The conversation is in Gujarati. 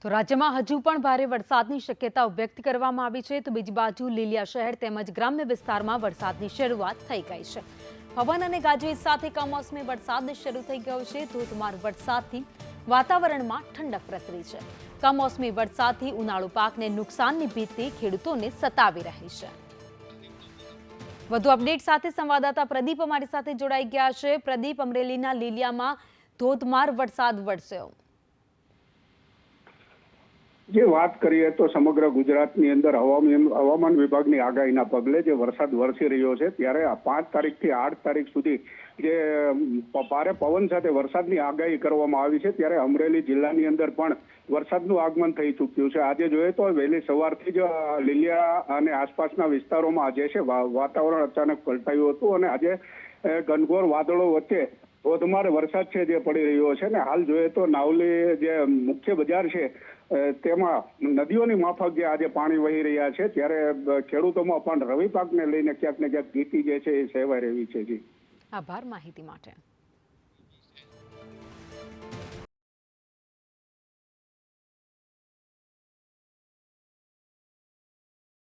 તો રાજ્યમાં હજુ પણ ભારે વરસાદની શક્યતા વ્યક્ત કરવામાં આવી છે તો બીજી બાજુ લીલિયા શહેર તેમજ ગ્રામ્ય વિસ્તારમાં વરસાદની શરૂઆત થઈ ગઈ છે। પવન અને ગાજવીજ સાથે કમોસમી વરસાદ શરૂ થઈ ગયો છે। ધોધમાર વરસાદથી વાતાવરણમાં ઠંડક પ્રસરી છે। કમોસમી વરસાદથી ઉનાળુ પાકને નુકસાનની ભીતિ ખેડૂતોને સતાવી રહી છે। વધુ અપડેટ સાથે સંવાદદાતા પ્રદીપ અમારી સાથે જોડાઈ ગયા છે। પ્રદીપ, અમરેલીના લીલિયામાં ધોધમાર વરસાદ વરસ્યો। જે વાત કરીએ તો સમગ્ર ગુજરાતની અંદર હવામાન વિભાગની આગાહીના પગલે જે વરસાદ વરસી રહ્યો છે ત્યારે 5 તારીખથી 8 તારીખ સુધી જે ભારે પવન સાથે વરસાદની આગાહી કરવામાં આવી છે ત્યારે અમરેલી જિલ્લાની અંદર પણ વરસાદનું આગમન થઈ ચૂક્યું છે। આજે જોઈએ તો વહેલી સવારથી જ લીલિયા અને આસપાસના વિસ્તારોમાં આજે છે વાતાવરણ અચાનક પલટાયું હતું અને આજે ઘનઘોર વાદળો વચ્ચે ધોધમાર વરસાદ છે જે પડી રહ્યો છે ને હાલ જોઈએ તો નાવલી જે મુખ્ય બજાર છે તેમાં નદીઓની માફક જે આજે પાણી વહી રહ્યા છે ત્યારે ખેડૂતોમાં પણ રવિ પાકને લઈને ક્યાંક ને ક્યાંક ભીતિ જે છે એ સેવાઈ રહી છે। જી, આભાર માહિતી માટે।